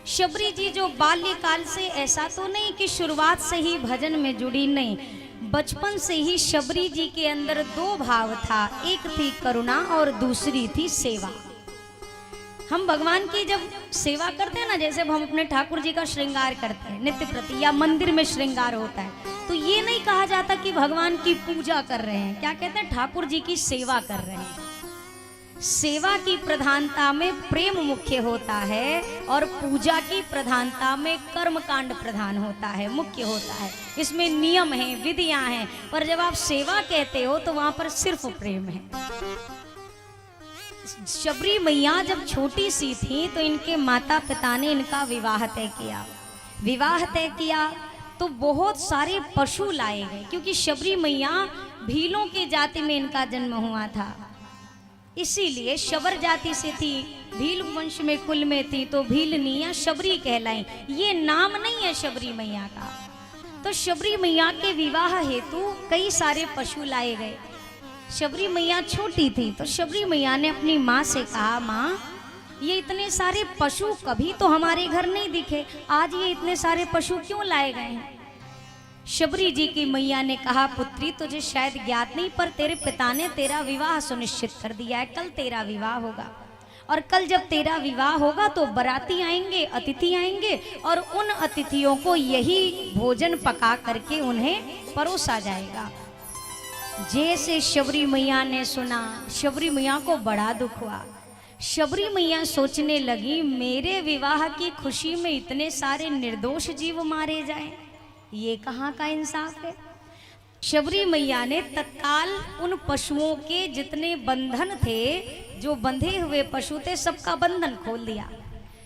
शबरी जी जो बाल्यकाल से, ऐसा तो नहीं कि शुरुआत से ही भजन में जुड़ी, नहीं, बचपन से ही शबरी जी के अंदर दो भाव था, एक थी करुणा और दूसरी थी सेवा। हम भगवान की जब सेवा करते हैं ना, जैसे हम अपने ठाकुर जी का श्रृंगार करते हैं नित्य प्रति, या मंदिर में श्रृंगार होता है, तो ये नहीं कहा जाता कि भगवान की पूजा कर रहे हैं, क्या कहते हैं, ठाकुर जी की सेवा कर रहे हैं। सेवा की प्रधानता में प्रेम मुख्य होता है और पूजा की प्रधानता में कर्म कांड प्रधान होता है, मुख्य होता है। इसमें नियम हैं, विधियां हैं, पर जब आप सेवा कहते हो तो वहां पर सिर्फ प्रेम है। शबरी मैया जब छोटी सी थी तो इनके माता पिता ने इनका विवाह तय किया। विवाह तय किया तो बहुत सारे पशु लाए गए, क्योंकि शबरी मैया भीलों की जाति में इनका जन्म हुआ था, इसीलिए शबर जाति से थी, भील वंश में कुल में थी, तो भीलनी या शबरी कहलाई। ये नाम नहीं है शबरी मैया का। तो शबरी मैया के विवाह हेतु कई सारे पशु लाए गए। शबरी मैया छोटी थी तो शबरी मैया ने अपनी माँ से कहा, माँ ये इतने सारे पशु कभी तो हमारे घर नहीं दिखे, आज ये इतने सारे पशु क्यों लाए गए हैं। शबरी जी की मैया ने कहा, पुत्री तुझे शायद ज्ञात नहीं, पर तेरे पिता ने तेरा विवाह सुनिश्चित कर दिया है, कल तेरा विवाह होगा, और कल जब तेरा विवाह होगा तो बाराती आएंगे, अतिथि आएंगे, और उन अतिथियों को यही भोजन पका करके उन्हें परोसा जाएगा। जैसे शबरी मैया ने सुना, शबरी मैया को बड़ा दुख हुआ। शबरी मैया सोचने लगी, मेरे विवाह की खुशी में इतने सारे निर्दोष जीव मारे जाएं, ये कहाँ का इंसाफ है। शबरी मैया ने तत्काल उन पशुओं के जितने बंधन थे, जो बंधे हुए पशु थे, सबका बंधन खोल दिया।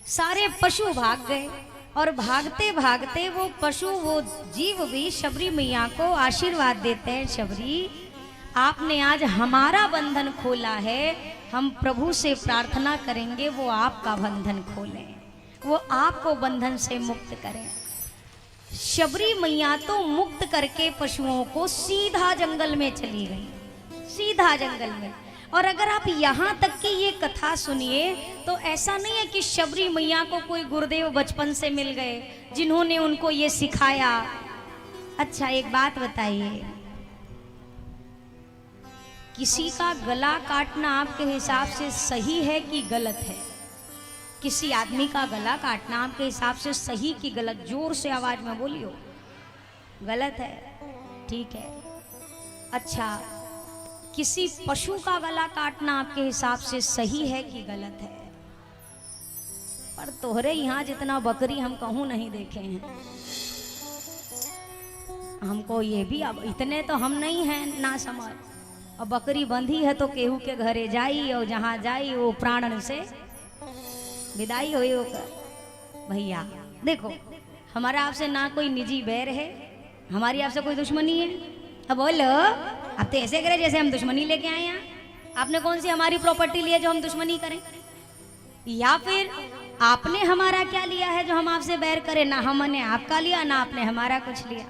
सारे पशु भाग गए और भागते भागते वो पशु, वो जीव भी शबरी मैया को आशीर्वाद देते हैं, शबरी आपने आज हमारा बंधन खोला है, हम प्रभु से प्रार्थना करेंगे वो आपका बंधन खोलें, वो आपको बंधन से मुक्त करें। शबरी मैया तो मुक्त करके पशुओं को सीधा जंगल में चली गई, सीधा जंगल में। और अगर आप यहाँ तक की ये कथा सुनिए तो ऐसा नहीं है कि शबरी मैया को कोई गुरुदेव बचपन से मिल गए जिन्होंने उनको ये सिखाया। अच्छा एक बात बताइए, किसी का गला काटना आपके हिसाब से सही है कि गलत है? किसी आदमी का गला काटना आपके हिसाब से सही कि गलत? जोर से आवाज में बोलियो। गलत है, ठीक है। अच्छा, किसी पशु का गला काटना आपके हिसाब से सही है कि गलत है? पर तोहरे यहाँ जितना बकरी हम कहूँ नहीं देखे हैं। हमको ये भी, अब इतने तो हम नहीं हैं ना समझ, और बकरी बंधी है तो केहू के घरे जाई, और जहाँ जाई वो प्राणन से विदाई हुई होकर। भैया देखो, हमारा आपसे ना कोई निजी बैर है, हमारी आपसे कोई दुश्मनी है। अब बोलो, अब तो ऐसे करे जैसे हम दुश्मनी लेके आए हैं। आपने कौन सी हमारी प्रॉपर्टी ली है जो हम दुश्मनी करें, या फिर आपने हमारा क्या लिया है जो हम आपसे बैर करें? ना हमने आपका लिया, ना आपने हमारा कुछ लिया।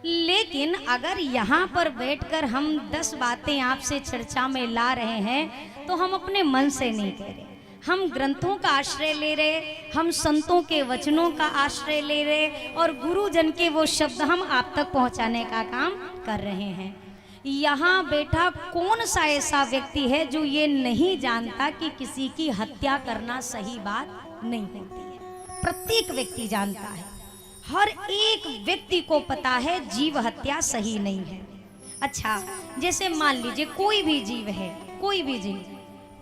लेकिन अगर यहाँ पर बैठकर हम 10 बातें आपसे चर्चा में ला रहे हैं तो हम अपने मन से नहीं कह रहे, हम ग्रंथों का आश्रय ले रहे, हम संतों के वचनों का आश्रय ले रहे, और गुरुजन के वो शब्द हम आप तक पहुंचाने का काम कर रहे हैं। यहाँ बैठा कौन सा ऐसा व्यक्ति है जो ये नहीं जानता कि किसी की हत्या करना सही बात नहीं होती है? प्रत्येक व्यक्ति जानता है, हर एक व्यक्ति को पता है जीव हत्या सही नहीं है। अच्छा, जैसे मान लीजिए कोई भी जीव है, कोई भी जीव,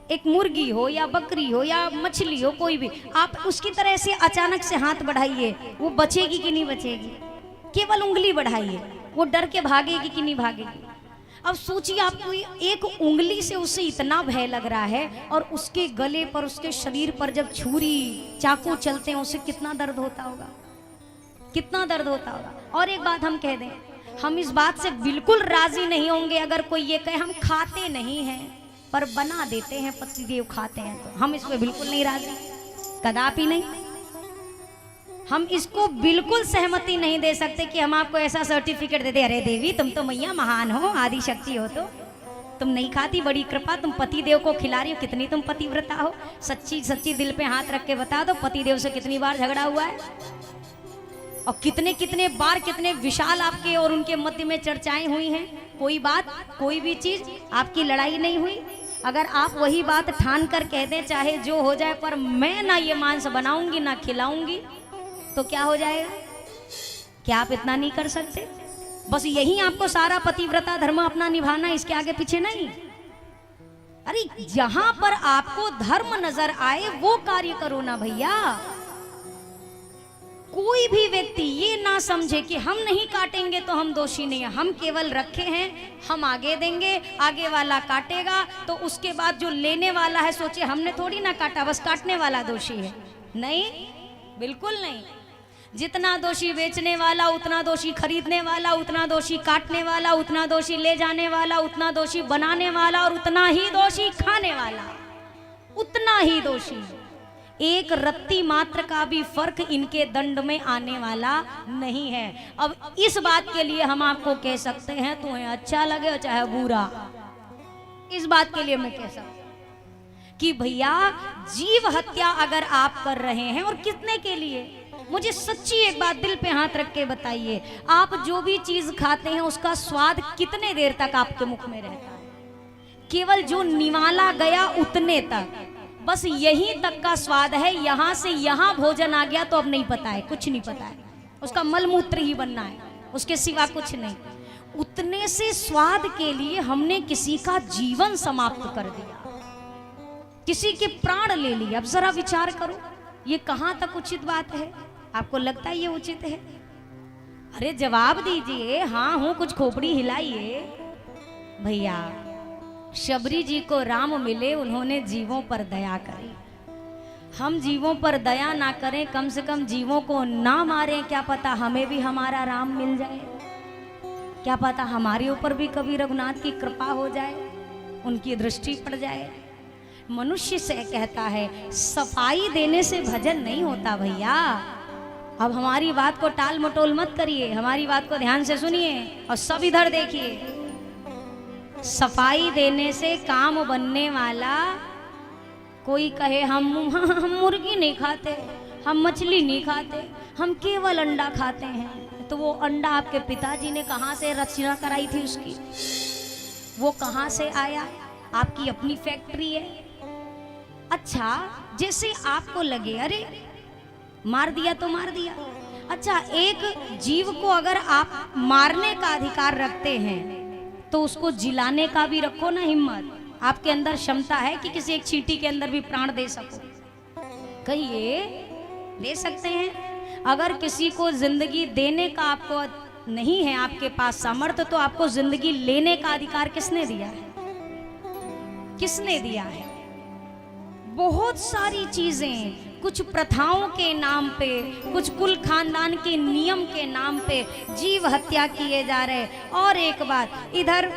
एक मुर्गी हो या बकरी हो या मछली हो, कोई भी, आप उसकी तरह से अचानक से हाथ बढ़ाइए, वो बचेगी कि नहीं बचेगी? केवल उंगली बढ़ाइए, वो डर के भागेगी कि नहीं भागेगी? अब सोचिए, आपको एक उंगली से उसे इतना भय लग रहा है, और उसके गले पर, उसके शरीर पर जब छुरी चाकू चलते हैं उसे कितना दर्द होता होगा, कितना दर्द होता होगा। और एक बात हम कह दें, हम इस बात से बिल्कुल राजी नहीं होंगे अगर कोई ये कहे हम खाते नहीं हैं पर बना देते हैं पतिदेव खाते हैं, तो हम इस पे बिल्कुल नहीं राजी, कदापि नहीं। हम इसको बिल्कुल सहमति नहीं दे सकते कि हम आपको ऐसा सर्टिफिकेट दे दे, अरे देवी तुम तो मैया महान हो, आदि शक्ति हो, तो तुम नहीं खाती, बड़ी कृपा, तुम पति देव को खिला रही हो, कितनी तुम पतिव्रता हो। सच्ची सच्ची दिल पे हाथ रख के बता दो, पति देव से कितनी बार झगड़ा हुआ है और कितने कितने बार, कितने विशाल आपके और उनके मध्य में चर्चाएं हुई हैं। कोई बात, कोई भी चीज आपकी लड़ाई नहीं हुई। अगर आप वही बात ठान कर कह दें चाहे जो हो जाए, पर मैं ना ये मांस बनाऊंगी ना खिलाऊंगी, तो क्या हो जाएगा? क्या आप इतना नहीं कर सकते? बस यही आपको सारा पतिव्रता धर्म अपना निभाना, इसके आगे पीछे नहीं। अरे जहां पर आपको धर्म नजर आए वो कार्य करो ना भैया। कोई भी व्यक्ति ये ना समझे कि हम नहीं काटेंगे तो हम दोषी नहीं है, हम केवल रखे हैं, हम आगे देंगे, आगे वाला काटेगा, तो उसके बाद जो लेने वाला है सोचे हमने थोड़ी ना काटा, बस काटने वाला दोषी है। नहीं, बिल्कुल नहीं। जितना दोषी बेचने वाला, उतना दोषी खरीदने वाला, उतना दोषी काटने वाला, उतना दोषी ले जाने वाला, उतना दोषी बनाने वाला, और उतना ही दोषी खाने वाला, उतना ही दोषी। एक रत्ती मात्र का भी फर्क इनके दंड में आने वाला नहीं है। अब इस बात के लिए हम आपको कह सकते हैं, तुम्हें अच्छा लगे चाहे बुरा, इस बात के लिए मैं कह सकता हूं कि भैया जीव हत्या अगर आप कर रहे हैं, और कितने के लिए, मुझे सच्ची एक बात दिल पे हाथ रख के बताइए, आप जो भी चीज खाते हैं उसका स्वाद कितने देर तक आपके मुख में रहता है? केवल जो निवाला गया उतने तक, बस यहीं तक का स्वाद है। यहां से यहां भोजन आ गया तो अब नहीं पता है, कुछ नहीं पता है, उसका मलमूत्र ही बनना है, उसके सिवा कुछ नहीं। उतने से स्वाद के लिए हमने किसी का जीवन समाप्त कर दिया, किसी के प्राण ले लिए। अब जरा विचार करो, ये कहां तक उचित बात है? आपको लगता है ये उचित है? अरे जवाब दीजिए, हाँ हूं, कुछ खोपड़ी हिलाइए। भैया शबरी जी को राम मिले, उन्होंने जीवों पर दया करी। हम जीवों पर दया ना करें, कम से कम जीवों को ना मारें, क्या पता हमें भी हमारा राम मिल जाए, क्या पता हमारे ऊपर भी कभी रघुनाथ की कृपा हो जाए, उनकी दृष्टि पड़ जाए। मनुष्य से कहता है सफाई देने से भजन नहीं होता भैया। अब हमारी बात को टाल मटोल मत करिए, हमारी बात को ध्यान से सुनिए और सब इधर देखिए। सफाई देने से काम बनने वाला, कोई कहे हम मुर्गी नहीं खाते, हम मछली नहीं खाते, हम केवल अंडा खाते हैं, तो वो अंडा आपके पिताजी ने कहाँ से रचना कराई थी उसकी? वो कहाँ से आया? आपकी अपनी फैक्ट्री है। अच्छा, जैसे आपको लगे अरे मार दिया तो मार दिया। अच्छा, एक जीव को अगर आप मारने का अधिकार रखते हैं तो उसको जिलाने का भी रखो ना हिम्मत। आपके अंदर क्षमता है कि किसी एक चींटी के अंदर भी प्राण दे सको? कहिए, दे सकते हैं? अगर किसी को जिंदगी देने का आपको नहीं है, आपके पास सामर्थ्य, तो आपको जिंदगी लेने का अधिकार किसने दिया है? किसने दिया है? बहुत सारी चीजें, कुछ प्रथाओं के नाम पे, कुछ कुल खानदान के नियम के नाम पे जीव हत्या किए जा रहे। और एक बात, इधर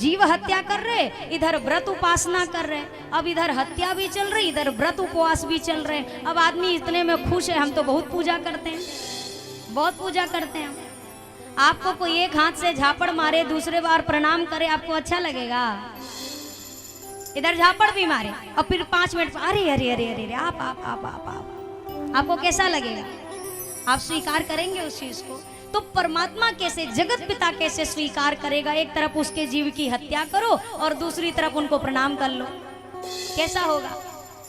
जीव हत्या कर रहे, इधर व्रत उपासना कर रहे। अब इधर हत्या भी चल रही, इधर व्रत उपवास भी चल रहे। अब आदमी इतने में खुश है, हम तो बहुत पूजा करते हैं, बहुत पूजा करते हैं। आपको कोई एक हाथ से झापड़ मारे, दूसरे बार प्रणाम करे, आपको अच्छा लगेगा? इधर झापड़ भी मारे और फिर 5 मिनट अरे अरे अरे अरे आप आपको कैसा लगेगा? आप स्वीकार करेंगे उस चीज को? तो परमात्मा कैसे, जगत पिता कैसे स्वीकार करेगा? एक तरफ उसके जीव की हत्या करो और दूसरी तरफ उनको प्रणाम कर लो, कैसा होगा?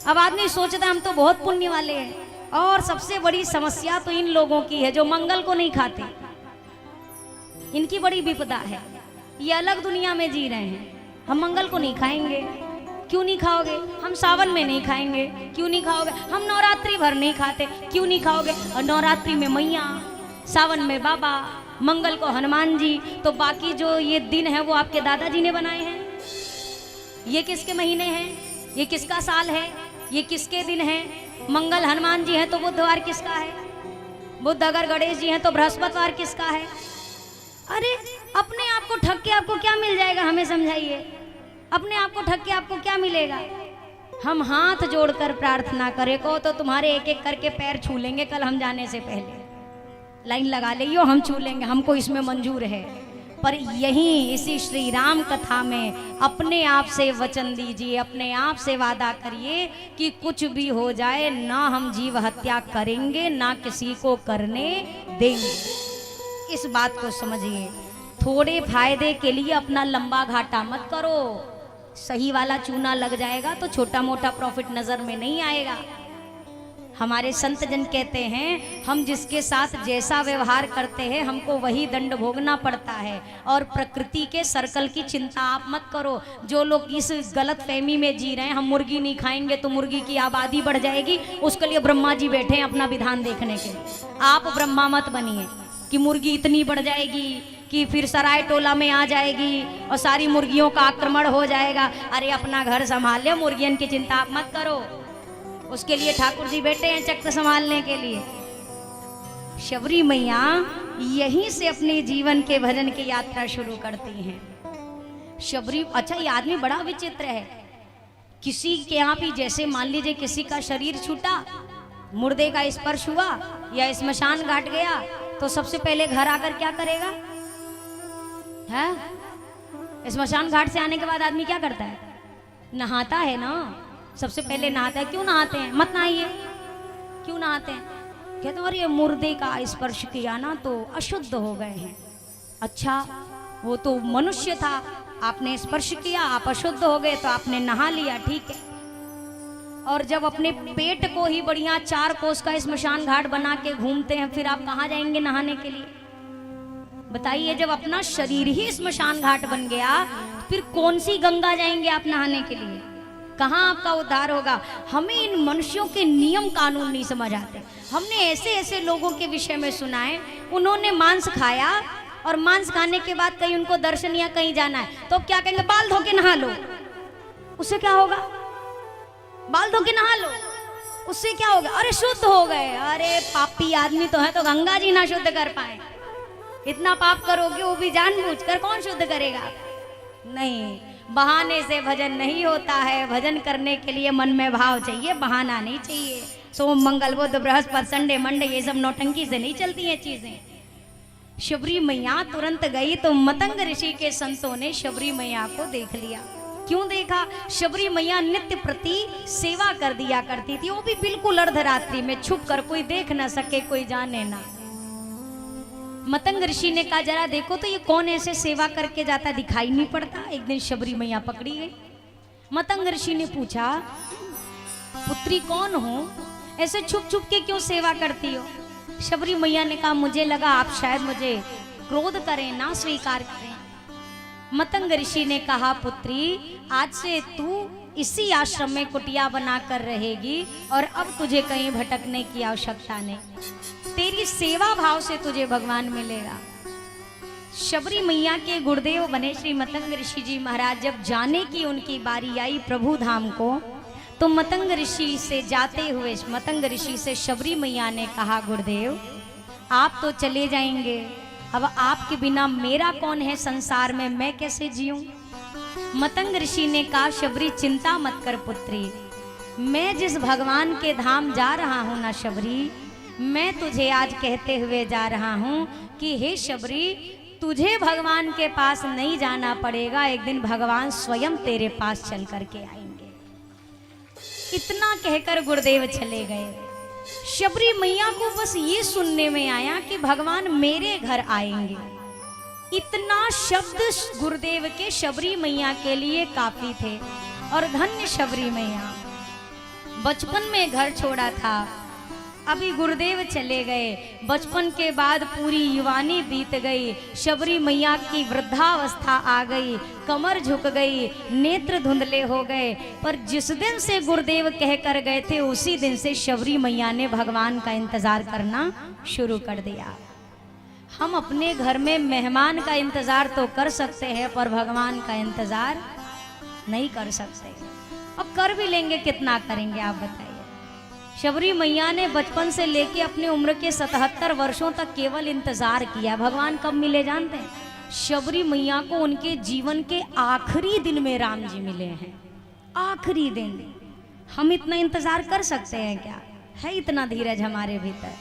अब आदमी सोचता हम तो बहुत पुण्य वाले हैं। और सबसे बड़ी समस्या तो इन लोगों की है जो मंगल को नहीं खाते, इनकी बड़ी विपदा है। ये अलग दुनिया में जी रहे हैं। हम मंगल को नहीं खाएंगे, क्यों नहीं खाओगे? हम सावन में नहीं खाएंगे, क्यों नहीं खाओगे? हम नवरात्रि भर नहीं खाते, क्यों नहीं खाओगे? और नवरात्रि में मैया, सावन में बाबा, मंगल को हनुमान जी, तो बाकी जो ये दिन है वो आपके दादाजी ने बनाए हैं। ये किसके महीने हैं? ये किसका साल है? ये किसके दिन है? मंगल हनुमान जी हैं तो बुधवार किसका है? बुध अगर गणेश जी हैं तो बृहस्पतिवार किसका है? अरे अपने आप को ठग के आपको क्या मिल जाएगा? हमें समझाइए, अपने आप को ठग के आपको क्या मिलेगा? हम हाथ जोड़कर प्रार्थना करें को तो तुम्हारे एक एक करके पैर छू लेंगे कल हम जाने से पहले। लाइन लगा लियो, हम छू लेंगे, हमको इसमें मंजूर है। पर यहीं इसी श्री राम कथा में अपने आप से वचन दीजिए, अपने आप से वादा करिए कि कुछ भी हो जाए ना हम जीव हत्या करेंगे, ना किसी को करने देंगे। इस बात को समझिए। थोड़े फायदे के लिए अपना लंबा घाटा मत करो। सही वाला चूना लग जाएगा तो छोटा मोटा प्रॉफिट नजर में नहीं आएगा। हमारे संत जन कहते हैं हम जिसके साथ जैसा व्यवहार करते हैं हमको वही दंड भोगना पड़ता है। और प्रकृति के सर्कल की चिंता आप मत करो। जो लोग इस गलत फहमी में जी रहे हैं हम मुर्गी नहीं खाएंगे तो मुर्गी की आबादी बढ़ जाएगी, उसके लिए ब्रह्मा जी बैठे हैं अपना विधान देखने के लिए। आप ब्रह्मा मत बनिए कि मुर्गी इतनी बढ़ जाएगी कि फिर सराय टोला में आ जाएगी और सारी मुर्गियों का आक्रमण हो जाएगा। अरे अपना घर संभाल ले, मुर्गियन की चिंता आप मत करो। उसके लिए ठाकुर जी बैठे हैं चक्र संभालने के लिए। शबरी मैया यहीं से अपने जीवन के भजन की यात्रा शुरू करती हैं। शबरी, अच्छा ये आदमी बड़ा विचित्र है। किसी के यहाँ भी जैसे मान लीजिए किसी का शरीर छूटा, मुर्दे का स्पर्श हुआ या स्मशान घाट गया तो सबसे पहले घर आकर क्या करेगा? है स्मशान घाट से आने के बाद आदमी क्या करता है? नहाता है ना, सबसे पहले नहाता है। क्यों नहाते हैं? मत नहाइए। क्यों नहाते हैं? कहते हैं अरे मुर्दे का स्पर्श किया ना तो अशुद्ध हो गए हैं। अच्छा वो तो मनुष्य था, आपने स्पर्श किया, आप अशुद्ध हो गए तो आपने नहा लिया, ठीक है। और जब अपने पेट को ही बढ़िया 4 कोस का स्मशान घाट बना के घूमते हैं फिर आप कहाँ जाएंगे नहाने के लिए? बताइए। जब अपना शरीर ही स्मशान घाट बन गया फिर कौन सी गंगा जाएंगे आप नहाने के लिए? कहाँ आपका उद्धार होगा? हमें इन मनुष्यों के नियम कानून नहीं समझ आते। हमने ऐसे ऐसे लोगों के विषय में सुना है, उन्होंने मांस खाया और मांस खाने के बाद कहीं उनको दर्शन या कहीं जाना है तो अब क्या कहेंगे? बाल धो के नहा लो। उससे क्या होगा? बाल धो के नहा लो, उससे क्या होगा? अरे शुद्ध हो गए। अरे पापी आदमी तो है तो गंगा जी ना शुद्ध कर पाए। इतना पाप करोगे वो भी जानबूझकर, कौन शुद्ध करेगा? नहीं, बहाने से भजन नहीं होता है। भजन करने के लिए मन में भाव चाहिए, बहाना नहीं चाहिए। सोम मंगल बुध बृहस्पति संडे मंडे ये सब नौटंकी से नहीं चलती हैं चीजें। शबरी मैया तुरंत गई तो मतंग ऋषि के संतों ने शबरी मैया को देख लिया। क्यों देखा? शबरी मैया नित्य प्रति सेवा कर दिया करती थी, वो भी बिल्कुल अर्धरात्रि में छुप कर, कोई देख ना सके, कोई जाने ना। मतंग ऋषि ने कहा जरा देखो तो ये कौन ऐसे सेवा करके जाता, दिखाई नहीं पड़ता। एक दिन शबरी मैया पकड़ी गई। मतंग ऋषि ने पूछा पुत्री कौन हो, ऐसे छुप छुप के क्यों सेवा करती हो? शबरी मैया ने कहा मुझे लगा आप शायद मुझे क्रोध करें, ना स्वीकार करें। मतंग ऋषि ने कहा पुत्री आज से तू इसी आश्रम में कुटिया बनाकर रहेगी और अब तुझे कहीं भटकने की आवश्यकता नहीं। तेरी सेवा भाव से तुझे भगवान मिलेगा। शबरी मैया के गुरुदेव बने श्री मतंग ऋषि जी महाराज जब जाने की उनकी बारी आई प्रभु धाम को, तो मतंग ऋषि से जाते हुए मतंग ऋषि से शबरी मैया ने कहा गुरुदेव आप तो चले जाएंगे, अब आपके बिना मेरा कौन है संसार में, मैं कैसे जीऊं? मतंग ऋषि ने कहा शबरी चिंता मत कर पुत्री, मैं जिस भगवान के धाम जा रहा हूं ना शबरी, मैं तुझे आज कहते हुए जा रहा हूं कि हे शबरी तुझे भगवान के पास नहीं जाना पड़ेगा, एक दिन भगवान स्वयं तेरे पास चल करके आएंगे। इतना कहकर गुरुदेव चले गए। शबरी मैया को बस ये सुनने में आया कि भगवान मेरे घर आएंगे। इतना शब्द गुरुदेव के शबरी मैया के लिए काफी थे। और धन्य शबरी मैया, बचपन में घर छोड़ा था, अभी गुरुदेव चले गए, बचपन के बाद पूरी युवानी बीत गई, शबरी मैया की वृद्धावस्था आ गई, कमर झुक गई, नेत्र धुंधले हो गए। पर जिस दिन से गुरुदेव कह कर गए थे उसी दिन से शबरी मैया ने भगवान का इंतजार करना शुरू कर दिया। हम अपने घर में मेहमान का इंतजार तो कर सकते हैं पर भगवान का इंतजार नहीं कर सकते। अब कर भी लेंगे, कितना करेंगे आप बताइए। शबरी मैया ने बचपन से लेके अपनी उम्र के 77 वर्षों तक केवल इंतजार किया। भगवान कब मिले जानते हैं? शबरी मैया को उनके जीवन के आखिरी दिन में राम जी मिले हैं। आखिरी दिन। हम इतना इंतजार कर सकते हैं क्या? है इतना धीरज हमारे भीतर?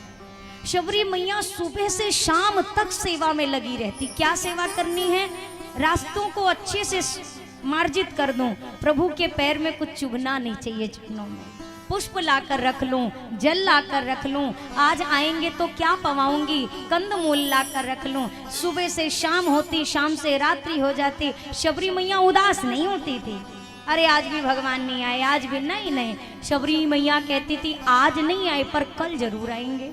शबरी मैया सुबह से शाम तक सेवा में लगी रहती। क्या सेवा करनी है? रास्तों को अच्छे से मार्जित कर दूं, प्रभु के पैर में कुछ चुभना नहीं चाहिए, चरणों में पुष्प लाकर रख लूं, जल लाकर रख लूं, आज आएंगे तो क्या पवाऊंगी, कंदमूल लाकर रख लूं। सुबह से शाम होती, शाम से रात्रि हो जाती, शबरी मैया उदास नहीं होती थी। अरे आज भी भगवान नहीं आए, आज भी नहीं। शबरी मैया कहती थी आज नहीं आए पर कल जरूर आएंगे।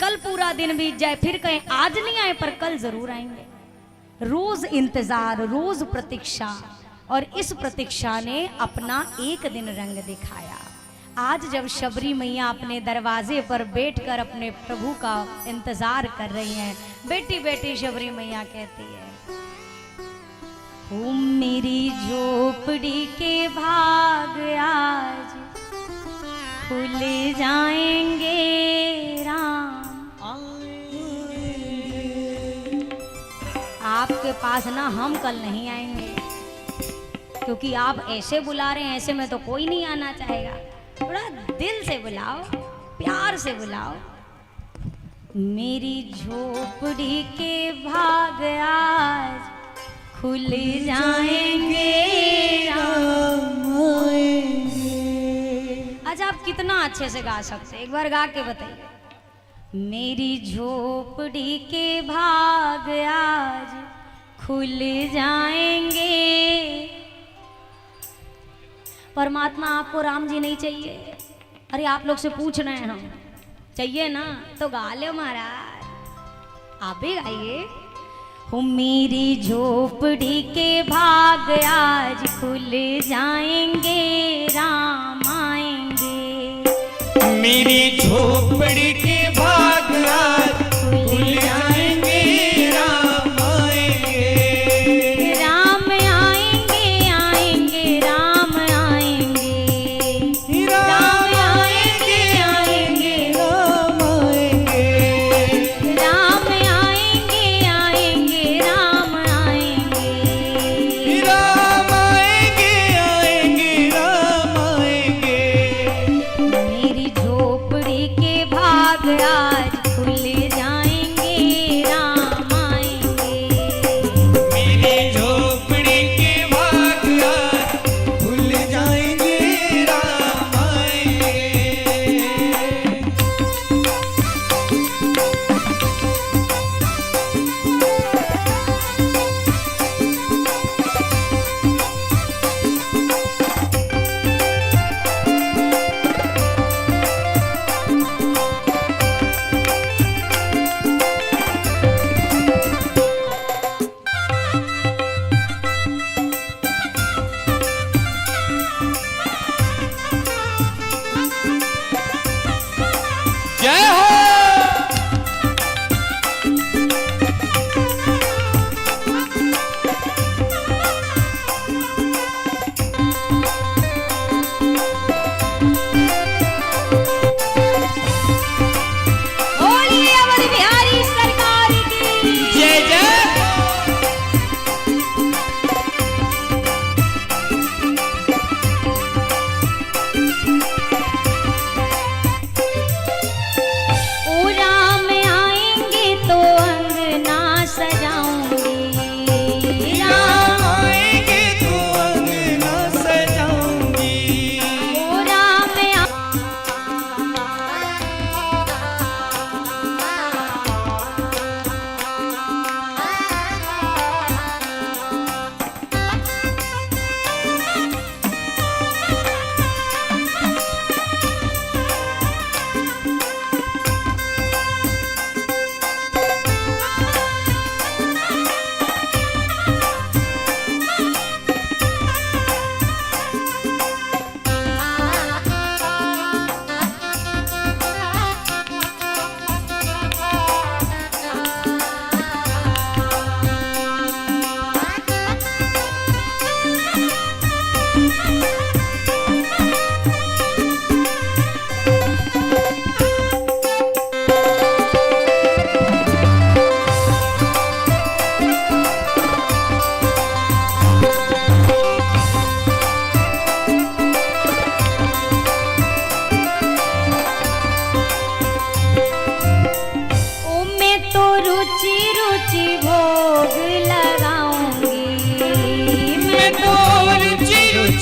कल पूरा दिन बीत जाए फिर कहें आज नहीं आए पर कल जरूर आएंगे। रोज इंतजार, रोज प्रतीक्षा, और इस प्रतीक्षा ने अपना एक दिन रंग दिखाया। आज जब शबरी मैया अपने दरवाजे पर बैठकर अपने प्रभु का इंतजार कर रही हैं, बेटी बेटी शबरी मैया कहती है, मेरी झोपड़ी के भाग आज खुल जाएंगे राम। आपके पास ना हम कल नहीं आएंगे, क्योंकि आप ऐसे बुला रहे हैं, ऐसे में तो कोई नहीं आना चाहेगा। थोड़ा दिल से बुलाओ, प्यार से बुलाओ। मेरी झोपड़ी के भाग आज खुल जाएंगे राम आएंगे। आज आप कितना अच्छे से गा सकते, एक बार गा के बताइए। मेरी झोपड़ी के भाग आज खुल जाएंगे। परमात्मा आपको राम जी नहीं चाहिए? अरे आप लोग से पूछ रहे हैं हम, चाहिए ना तो गा लो महाराज, आप भी गाइए। हो मेरी झोपड़ी के भाग आज खुल जाएंगे राम आएंगे। मेरी झोपड़ी के भाग आज खुल जाएंगे राम आएंगे। राम आएंगे आएंगे राम आएंगे। राम आएंगे आएंगे राम आएंगे। राम आएंगे आएंगे राम आएंगे। राम आएंगे आएंगे राम आएंगे। मेरी झोपड़ी के भाग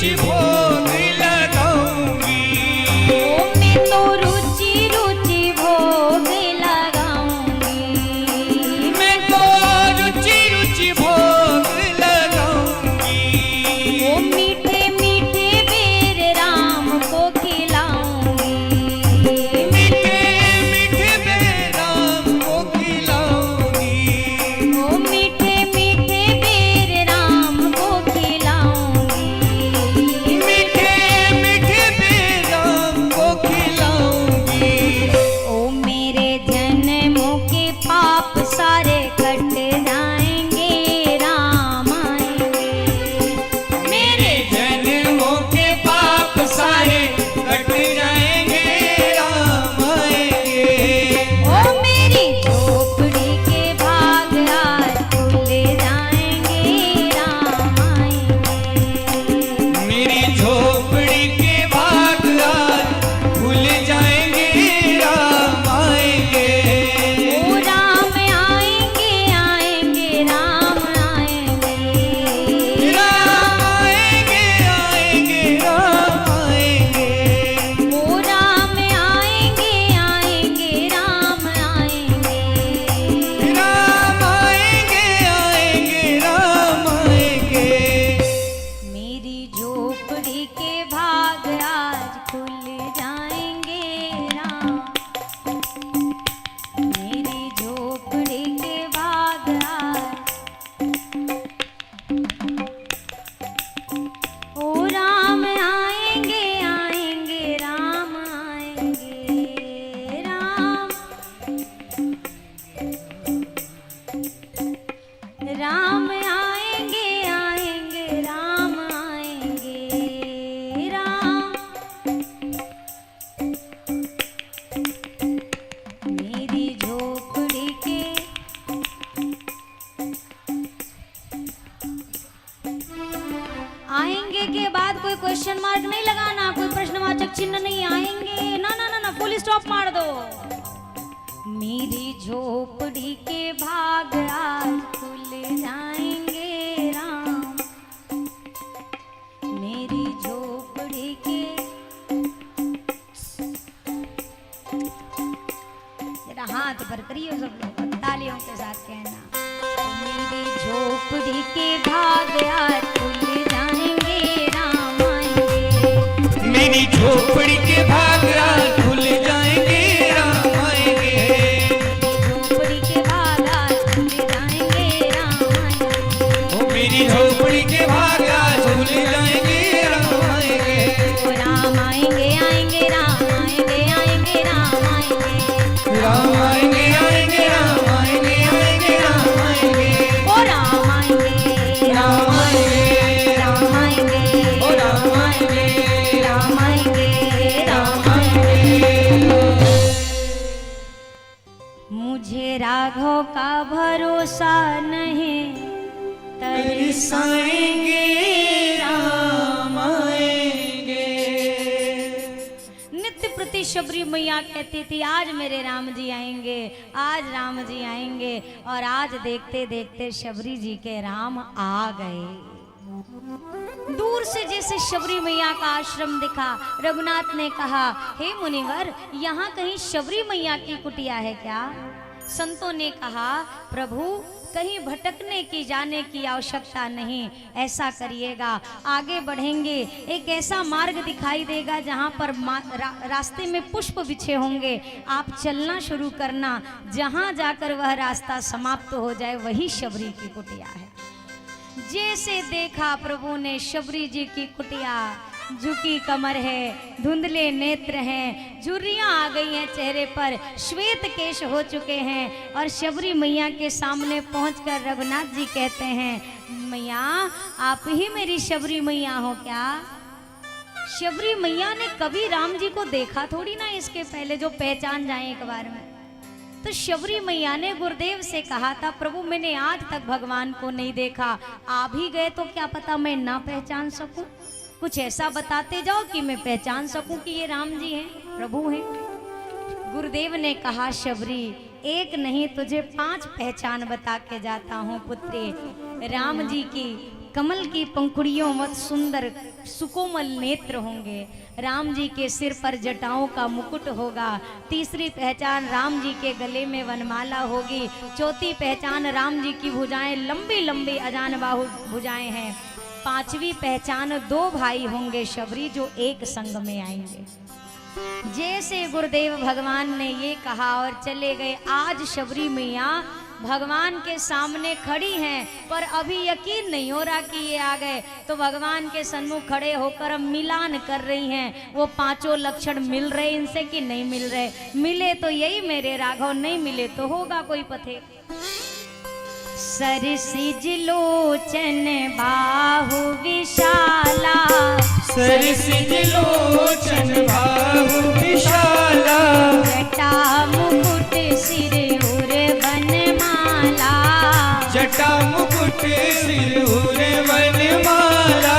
रुचि भोग लगाऊंगी। ओ मैं तो रुचि रुचि भोग लगाऊंगी। मैं तो रुचि रुचि भोग लगाऊंगी। ओ मीठे मीठे बेर राम को खिलाऊंगी। मीठे मीठे बेराम को खिलाऊंगी। ओ मीठे मीठे बेर राम को खिलाऊंगी। मीठे मीठे बेराम को खिलाऊंगी। ओ मेरे जन्मों के पाप सारे कट जाएंगे राम आएंगे। मेरे जन्मों के पाप सारे कट जाएंगे राम आएंगे। ओ मेरी झोपड़ी के भाग आज खुल जाएंगे राम आएंगे। मेरी झोपड़ी के भाग आज खुल जाएंगे राम आएंगे। ओ राम आएंगे आएंगे राम आएंगे। राम आएंगे आएंगे राम आएंगे। ओ राम आएंगे आएंगे राम आएंगे। राम आएंगे आएंगे राम आएंगे। मेरी झोपड़ी के भाग आज खुल जाएंगे राम। मेरी झोपड़ी के भाग आज। ओ राम आएंगे आएंगे राम आएंगे। राम आएंगे आएंगे राम आएंगे। राम मेरी झोपड़ी के आएंगे के बाद कोई क्वेश्चन मार्क नहीं लगाना, कोई प्रश्नवाचक चिन्ह नहीं। आएंगे ना ना ना ना, फुल स्टॉप मार दो। मेरी झोपड़ी के भाग आज खुल जाएंगे राम। मेरी झोपड़ी के जरा हाथ पर करिए सब लोग, तालियों के साथ कहना। मेरी झोपड़ी के भाग आज खुल जाएंगे राम आएंगे। मेरी झोपड़ी के भाग आज खुल जाएंगे राम आएंगे। झोपड़ी के भाग आज खुल जाएंगे राम आएंगे। ओ मेरी झोपड़ी के भाग आज खुल जाएंगे राम आएंगे। ओ राम आएंगे आएंगे राम आएंगे आएंगे राम आएंगे। राम आएंगे आएंगे राम आएंगे आएंगे राम आएंगे। ओ राम आएंगे राम आएंगे राम आएंगे। ओ राम आएंगे राम आएंगे राम मुझे राघव का भरोसा नहीं तरसाएंगे राम आएंगे। नित्य प्रति शबरी मैया कहती थी आज मेरे राम जी आएंगे, आज राम जी आएंगे। और आज देखते देखते शबरी जी के राम आ गए। दूर से जैसे शबरी मैया का आश्रम दिखा, रघुनाथ ने कहा हे मुनिवर, यहाँ कहीं शबरी मैया की कुटिया है क्या? संतों ने कहा प्रभु कहीं भटकने की जाने की आवश्यकता नहीं, ऐसा करिएगा आगे बढ़ेंगे एक ऐसा मार्ग दिखाई देगा जहाँ पर रास्ते में पुष्प बिछे होंगे, आप चलना शुरू करना, जहाँ जाकर वह रास्ता समाप्त हो जाए वही शबरी की कुटिया है। जैसे देखा प्रभु ने शबरी जी की कुटिया, झुकी कमर है, धुंधले नेत्र हैं, झुर्रियां आ गई हैं चेहरे पर, श्वेत केश हो चुके हैं। और शबरी मैया के सामने पहुंचकर रघुनाथ जी कहते हैं मैया आप ही मेरी शबरी मैया हो क्या? शबरी मैया ने कभी राम जी को देखा थोड़ी ना इसके पहले जो पहचान जाए एक बार में। तो शबरी मैया ने गुरुदेव से कहा था प्रभु मैंने आज तक भगवान को नहीं देखा, आ भी गए तो क्या पता मैं ना पहचान सकूं, कुछ ऐसा बताते जाओ कि मैं पहचान सकूं कि ये राम जी हैं, प्रभु हैं। गुरुदेव ने कहा शबरी एक नहीं तुझे 5 पहचान बता के जाता हूँ पुत्री। राम जी की कमल की पंखुड़ियों मत सुंदर सुकोमल नेत्र होंगे। राम जी के सिर पर जटाओं का मुकुट होगा। तीसरी पहचान राम जी के गले में वनमाला होगी। चौथी पहचान राम जी की भुजाएं लंबी लंबी अजान बाहु भुजाएं हैं। पांचवी पहचान दो भाई होंगे शबरी जो एक संग में आएंगे। जैसे गुरुदेव भगवान ने ये कहा और चले गए। आज शबरी मैया भगवान के सामने खड़ी हैं, पर अभी यकीन नहीं हो रहा कि ये आ गए। तो भगवान के सन्मुख खड़े होकर मिलान कर रही हैं। वो पांचों लक्षण मिल रहे इनसे कि नहीं मिल रहे। मिले तो यही मेरे राघव, नहीं मिले तो होगा कोई पथे। सरसिज लोचन बाहु विशाला, सरसिज लोचन बाहु विशाला, जटा मुकुट सिर उर वनमाला, जटा मुकुट सिर उर वनमाला।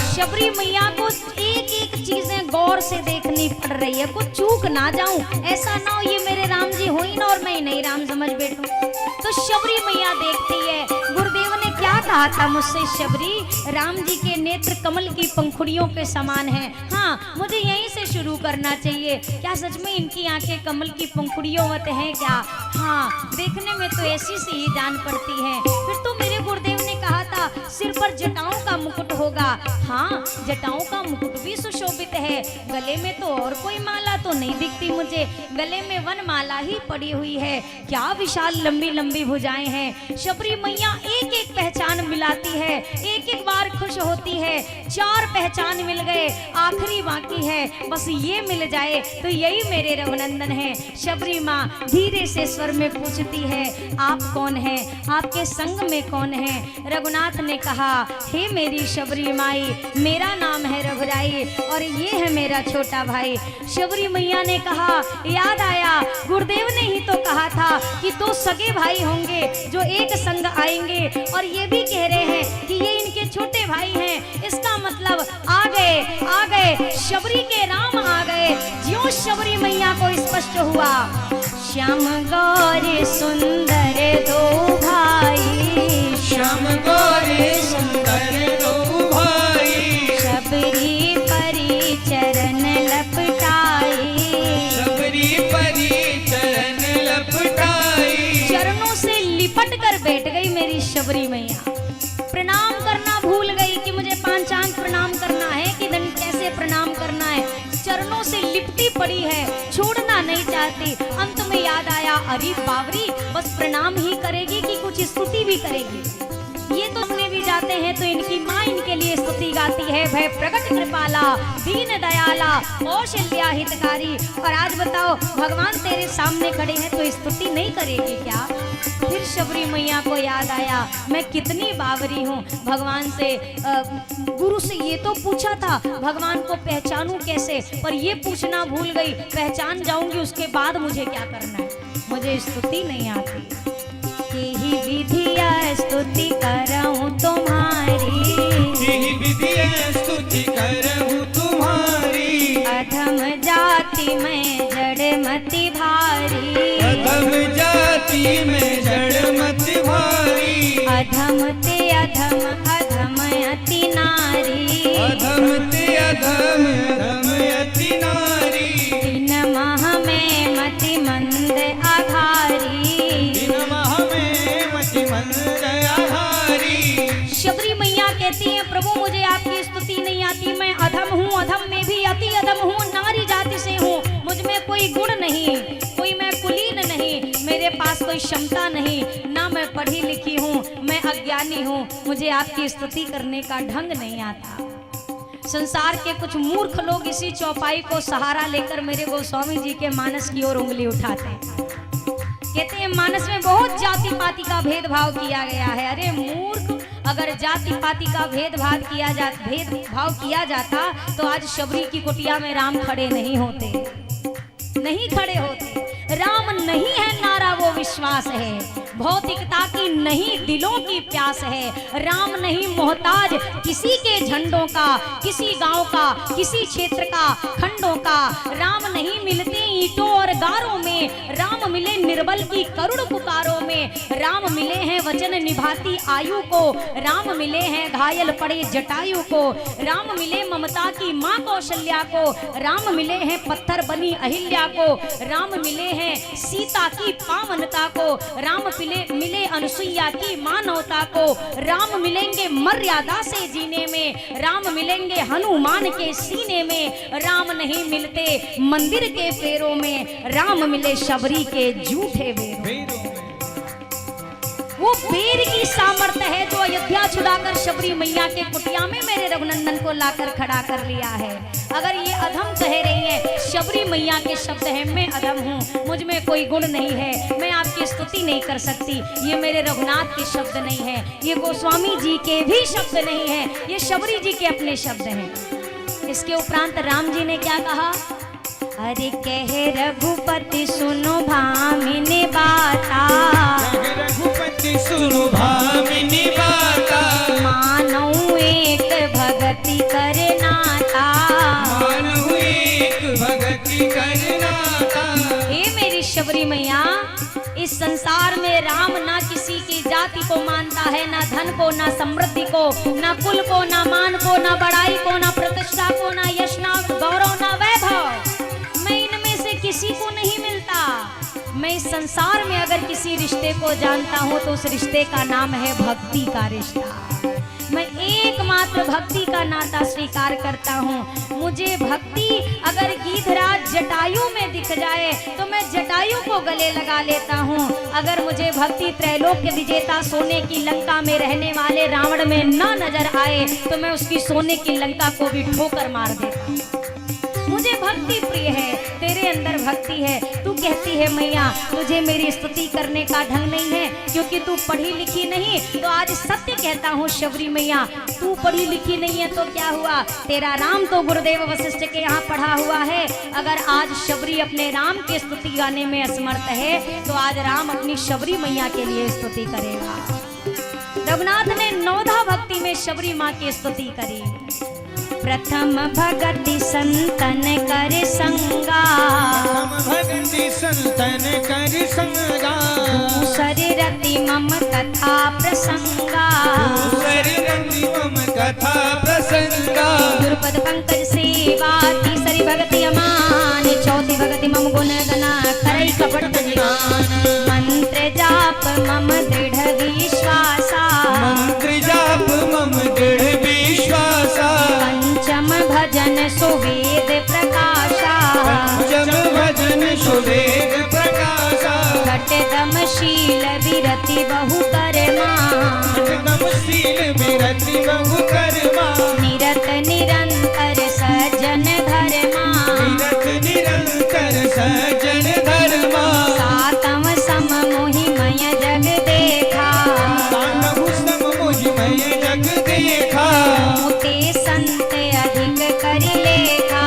शबरी मैया को एक एक चीजें गौर से देखनी पड़ रही है, कुछ चूक ना जाऊं। ऐसा ना हो ये मेरे राम जी हो ही ना और मैं नहीं राम समझ बैठूं। तो शबरी मैया देखती है। गुरुदेव ने क्या कहा था मुझसे, शबरी राम जी के नेत्र कमल की पंखुड़ियों के समान हैं। हाँ, मुझे यहीं से शुरू करना चाहिए। क्या सच में इनकी आंखें कमल की पंखुड़ियों मत हैं क्या? हाँ, देखने में तो ऐसी सी ही जान पड़ती है। फिर तो मेरे गुरुदेव ने कहा था सिर पर जटाओं का मुकुट होगा। हाँ, जटाओं का मुकुट भी सुशोभित है। गले में तो और कोई माला तो नहीं दिखती मुझे, गले में वन माला ही पड़ी हुई है। क्या विशाल लंबी लंबी भुजाएं हैं। शबरी मैया एक एक पहचान मिलाती है, एक एक बार खुश होती है। 4 पहचान मिल गए, आखिरी बाकी है। बस ये मिल जाए तो यही मेरे रघुनंदन है। शबरी माँ धीरे से स्वर में पूछती है, आप कौन है, आपके संग में कौन है? रघुनाथ ने कहा, हे मेरी शबरी माई, मेरा नाम है रघुराई और ये है मेरा छोटा भाई। शबरी मैया ने कहा, याद आया, गुरुदेव ने ही तो कहा था कि 2 सगे भाई होंगे जो एक संग आएंगे, और ये भी कह रहे हैं कि ये इनके छोटे भाई हैं। इसका मतलब आ गए शबरी के राम आ गए। ज्यों शबरी मैया को स्पष्ट हुआ, श्याम गौर सुंदर 2 भाई, श्याम गौर सुंदर 2 भाई, शबरी परी चरण लपटाई, शबरी परी चरण लपटाई। चरणों से लिपट कर बैठ गई मेरी शबरी मैया। प्रणाम करना भूल गई कि मुझे पांचांग प्रणाम करना है कि दंड कैसे प्रणाम करना है। चरणों से लिपटी पड़ी है, छोड़ना नहीं चाहती। अंत में याद आया, अरे बावरी, बस प्रणाम ही करेगी कि कुछ स्तुति भी करेगी? ये तो सुने भी जाते हैं तो इनकी माँ इनके लिए स्तुति गाती है, भय प्रकट कृपाला, दीन दयाला, कौशल्या हितकारी। और आज बताओ, भगवान तेरे सामने खड़े हैं तो स्तुति नहीं करेगी क्या? फिर शबरी मैया को याद आया, मैं कितनी बावरी हूँ। भगवान से गुरु से ये तो पूछा था भगवान को पहचानूं कैसे, पर ये पूछना भूल गई। पहचान जाऊंगी उसके बाद मुझे क्या करना है, मुझे स्तुति नहीं आती। यही विधिया स्तुति करऊं तुम्हारी, यही विधिया स्तुति करऊं तुम्हारी। अधम जाति में जड़ मति भारी, अधम जाति में जड़ मति भारी। अधम ते अधम अधम अति नारी, अधम ते अधम अधम अति नारी। दिन माह में मति मंद आधारी, दिन माह में मति मंद आधारी। शबरी मैया कहती है, प्रभु मुझे आपकी स्तुति नहीं आती। मैं अधम हूँ, अधम में भी अति अधम हूँ, नारी जाति से हूँ। मुझ में कोई गुण नहीं, कोई मैं कुलीन नहीं, मेरे पास कोई क्षमता नहीं, ना मैं पढ़ी लिखी हूँ, मैं अज्ञानी हूँ। मुझे आपकी स्तुति करने का ढंग नहीं आता। संसार के कुछ मूर्ख लोग इसी चौपाई को सहारा लेकर मेरे गोस्वामी जी के मानस की ओर उंगली उठाते हैं। कहते हैं मानस में बहुत जाति पाति का भेदभाव किया गया है। अरे मूर्ख, अगर जाति पाति का भेदभाव किया जाता तो आज शबरी की कुटिया में राम खड़े नहीं होते, नहीं खड़े होते। राम नहीं है नारा वो विश्वास है, भौतिकता की नहीं दिलों की प्यास है। राम नहीं मोहताज किसी के झंडों का, किसी गांव का, किसी क्षेत्र का, खंडों का। राम नहीं मिलते ईंटों और गारों में, राम मिले निर्बल की करुण पुकारों में। राम मिले हैं वचन निभाती आयु को, राम मिले हैं घायल पड़े जटायु को। राम मिले ममता की माँ कौशल्या को, राम मिले हैं पत्थर बनी अहिल्या को। राम मिले हैं सीता की पावनता को, राम मिले अनुसुईया की मानवता को। राम मिलेंगे मर्यादा से जीने में, राम मिलेंगे हनुमान के सीने में। राम नहीं मिलते मंदिर के फेरों में, राम मिले शबरी के झूठे बेरों में। वो बेर की सामर्थ्य है जो अयोध्या छुड़ाकर शबरी मैया के कुटिया में मेरे रघुनंदन को लाकर खड़ा कर लिया है। अगर ये अधम कह रही है, शबरी मैया के शब्द हैं, मैं अधम हूँ, मुझ में कोई गुण नहीं है, मैं आपकी स्तुति नहीं कर सकती, ये मेरे रघुनाथ के शब्द नहीं है, ये गोस्वामी जी के भी शब्द नहीं है, ये शबरी जी के अपने शब्द हैं। इसके उपरांत राम जी ने क्या कहा? अरे कह रघुपति सुनो भामिनी बाता, रघुपति सुनो भामिनी बाता। मानऊ एक भगति करनाता, मानऊ एक भगति करनाता। हे मेरी शबरी मैया, इस संसार में राम ना किसी की जाति को मानता है, ना धन को, ना समृद्धि को, ना कुल को, ना मान को, ना बड़ाई को, ना प्रतिष्ठा को, ना यश, ना गौरव, ना वैभव। मैं इनमें से किसी को नहीं मिलता। मैं इस संसार में अगर किसी रिश्ते को जानता हूँ तो उस रिश्ते का नाम है भक्ति का रिश्ता। मैं एकमात्र भक्ति का नाता स्वीकार करता हूँ। मुझे भक्ति अगर गीधराज जटायु में दिख जाए तो मैं जटायु को गले लगा लेता हूँ। अगर मुझे भक्ति त्रैलोक्य विजेता सोने की लंका में रहने वाले रावण में न नजर आए तो मैं उसकी सोने की लंका को भी ठोकर मार देता हूँ। मुझे भक्ति प्रिय है, तेरे अंदर भक्ति है। तू कहती है मैया तुझे मेरी स्तुति करने का ढंग नहीं है क्योंकि तू पढ़ी लिखी नहीं, तो आज सत्य कहता हूँ शबरी मैया, तू पढ़ी लिखी नहीं है तो क्या हुआ, तेरा राम तो गुरुदेव वशिष्ठ के यहाँ पढ़ा हुआ है। अगर आज शबरी अपने राम की स्तुति गाने में असमर्थ है तो आज राम अपनी शबरी मैया के लिए स्तुति करेगा। रघुनाथ ने नवधा भक्ति में शबरी माँ की स्तुति करी। प्रथम भगति संतन कर संगा, भक्ति संतन कर संगा। दूसर रति मम कथा प्रसंगा, दूसर रति मम कथा प्रसंगा। गुरुपद पंकज सेवा, तीसरी भगति अमान, चौथी भगति मम गुण गना, करई कपट ज्ञान। मंत्र जाप मम दृढ़ विश्वासा, मंत्र जाप मम दृढ़ विश्वासा। पंचम भजन सुवेद प्रकाशा, पंचम भजन सुवेद प्रकाशा। घटदम शील विरति बहु कर्मा, घटदम शील विरति बहु कर्मा। निरत निरंतर सज्जन धर्मा, निरत निरंतर सज्जन धर्मा। सातम सम मोहिमय जग देखा, सातम सम मोहिमय जग देखा। मोते संत अधिक कर लेखा,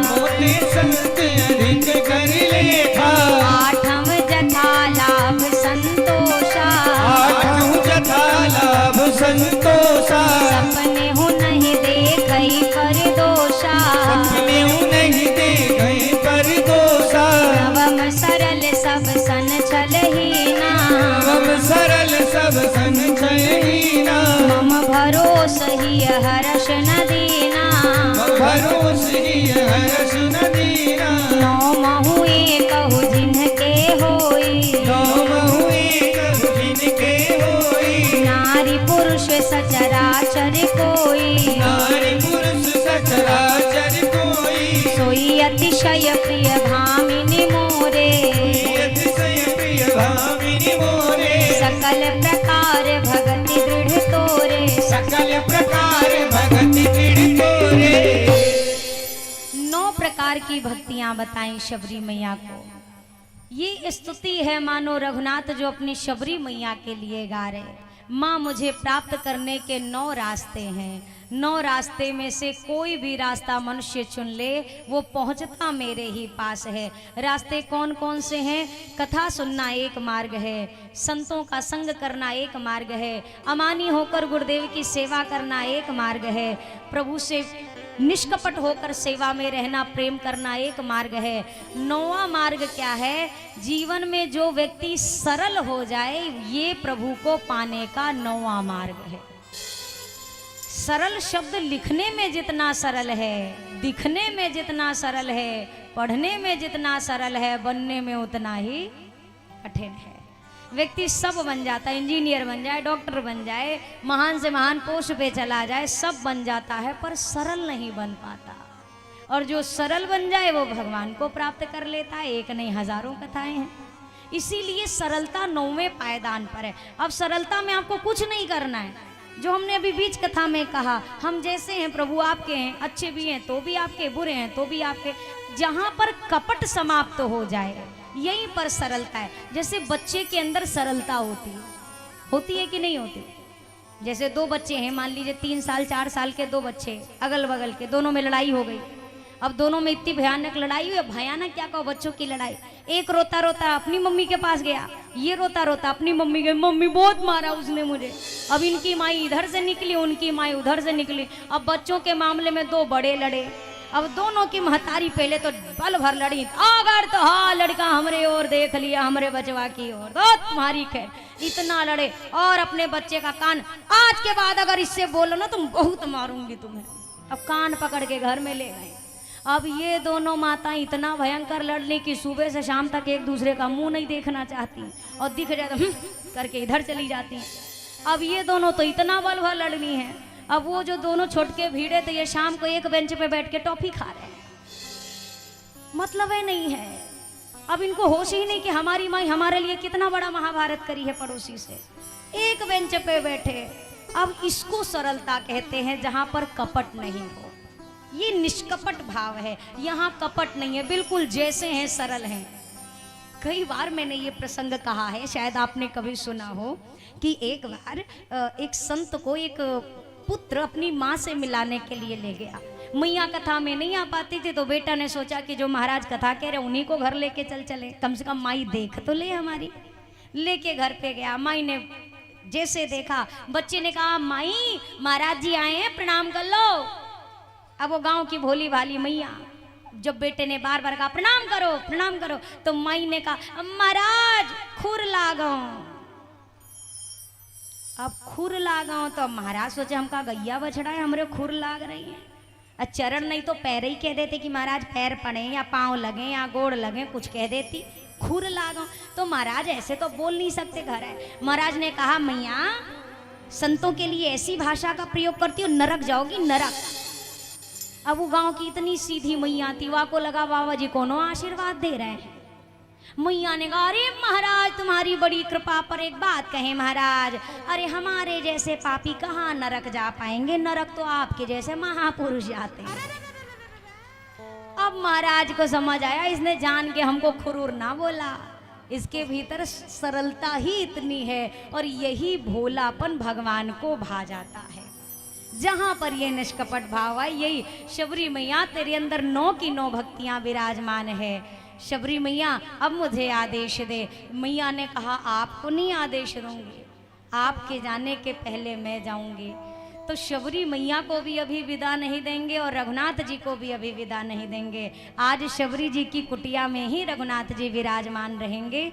मोते संत अधिक कर लेखा। आठम जथा लाभ संतोषा, आठम जथा लाभ संतोषा। सपने हो नहीं देखई पर दोषा, सपने नहीं देखई पर दोषा। नवम सरल सब सन छलहीना, नवम सरल सब सन छलहीना। मम भरोस ही हर्ष न दीना, भरोस ही हर्ष न दीना। नौ महुए कहु जिनके होई, नौम हुए कहु जिनके होई। नारी पुरुष सचराचर कोई, नारी पुरुष सचराचर कोई। सोई अतिशय प्रिय भामिनी मोरे, अतिशय प्रिय भामिनी मोरे। सकल प्रकार भगति दृढ़ तोरे, सकल प्रकार भगति दृढ़ तोरे। 9 प्रकार की भक्तियां बताई शबरी मैया को। ये स्तुति है मानो रघुनाथ जो अपनी शबरी मैया के लिए गा रहे। माँ मुझे प्राप्त करने के 9 रास्ते हैं। 9 रास्ते में से कोई भी रास्ता मनुष्य चुन ले वो पहुंचता मेरे ही पास है। रास्ते कौन कौन से हैं? कथा सुनना एक मार्ग है, संतों का संग करना एक मार्ग है, अमानी होकर गुरुदेव की सेवा करना एक मार्ग है, प्रभु से निष्कपट होकर सेवा में रहना, प्रेम करना एक मार्ग है। 9वां मार्ग क्या है? जीवन में जो व्यक्ति सरल हो जाए, ये प्रभु को पाने का 9वां मार्ग है। सरल शब्द लिखने में जितना सरल है, दिखने में जितना सरल है, पढ़ने में जितना सरल है, बनने में उतना ही कठिन है। व्यक्ति सब बन जाता है, इंजीनियर बन जाए, डॉक्टर बन जाए, महान से महान पोस्ट पे चला जाए, सब बन जाता है, पर सरल नहीं बन पाता। और जो सरल बन जाए वो भगवान को प्राप्त कर लेता है। एक नहीं हजारों कथाएं हैं। इसीलिए सरलता 9वें पायदान पर है। अब सरलता में आपको कुछ नहीं करना है, जो हमने अभी बीच कथा में कहा, हम जैसे हैं प्रभु आपके हैं, अच्छे भी हैं तो भी आपके, बुरे हैं तो भी आपके। जहाँ पर कपट समाप्त हो जाए यहीं पर सरलता है। जैसे बच्चे के अंदर सरलता होती है कि नहीं होती? जैसे 2 बच्चे हैं, मान लीजिए 3 साल 4 साल के 2 बच्चे, अगल बगल के, दोनों में लड़ाई हो गई। अब दोनों में इतनी भयानक लड़ाई हुई, भयानक क्या कहो, बच्चों की लड़ाई। एक रोता रोता अपनी मम्मी के पास गया, ये रोता रोता अपनी मम्मी के, मम्मी बहुत मारा उसने मुझे। अब इनकी माई इधर से निकली, उनकी माई उधर से निकली। अब बच्चों के मामले में 2 बड़े लड़े। अब दोनों की महतारी पहले तो बल भर लड़ी, अगर तो हाँ लड़का हमरे ओर देख लिया, हमरे बचवा की ओर तो तुम्हारी खैर, इतना लड़े। और अपने बच्चे का कान, आज के बाद अगर इससे बोलो ना तुम बहुत मारूंगी तुम्हें। अब कान पकड़ के घर में ले गए। अब ये दोनों माताएं इतना भयंकर लड़ने की सुबह से शाम तक एक दूसरे का मुंह नहीं देखना चाहती, और दिख जाए तो करके इधर चली जाती। अब ये दोनों तो इतना बल भर लड़नी है। अब वो जो दोनों छोटके भीड़े थे, ये शाम को एक बेंच पे बैठ के टॉफी खा रहे हैं, मतलब है नहीं है। अब इनको होश ही नहीं कि हमारी माई हमारे लिए कितना बड़ा महाभारत करी है पड़ोसी से, एक बेंच पे बैठे। अब इसको सरलता कहते हैं, जहां पर कपट नहीं हो। ये निष्कपट भाव है, यहाँ कपट नहीं है, बिल्कुल जैसे हैं सरल हैं। कई बार मैंने ये प्रसंग कहा है, शायद आपने कभी सुना हो, कि एक बार एक संत को एक पुत्र अपनी माँ से मिलाने के लिए ले गया। मैया कथा में नहीं आ पाती थी, तो बेटा ने सोचा कि जो महाराज कथा कह रहे उन्हीं को घर लेके चले, कम से कम माई देख तो ले हमारी। लेके घर पे गया, माई ने जैसे देखा, बच्चे ने कहा माई महाराज जी आए हैं, प्रणाम कर लो। अब वो गांव की भोली भाली मैया, जब बेटे ने बार बार कहा प्रणाम करो प्रणाम करो, तो माई ने कहा महाराज खुर लागो। अब खुर लागाओ तो महाराज सोचे हमका गैया बछड़ा है, हमरे खुर लाग रही है। चरण नहीं तो पैर ही कह देते कि महाराज पैर पड़े या पाँव लगे या गोड़ लगे, कुछ कह देती। खुर लागाओ तो महाराज ऐसे तो बोल नहीं सकते, घर है। महाराज ने कहा मैया संतों के लिए ऐसी भाषा का प्रयोग करती हो, नरक जाओगी नरक। अब वो गांव की इतनी सीधी मैया थी, वहाँ को लगा बाबा जी कोनो आशीर्वाद दे रहे हैं। मैया ने कहा अरे महाराज तुम्हारी बड़ी कृपा पर एक बात कहें महाराज, अरे हमारे जैसे पापी कहाँ नरक जा पाएंगे, नरक तो आपके जैसे महापुरुष जाते हैं। अब महाराज को समझ आया, इसने जान के हमको खुरूर ना बोला, इसके भीतर सरलता ही इतनी है, और यही भोलापन भगवान को भा जाता है। जहाँ पर ये निष्कपट भाव है, यही शबरी मैया तेरे अंदर 9 की 9 भक्तियाँ विराजमान है। शबरी मैया अब मुझे आदेश दे। मैया ने कहा आपको नहीं आदेश दूंगी, आपके जाने के पहले मैं जाऊंगी। तो शबरी मैया को भी अभी विदा नहीं देंगे और रघुनाथ जी को भी अभी विदा नहीं देंगे। आज शबरी जी की कुटिया में ही रघुनाथ जी विराजमान रहेंगे।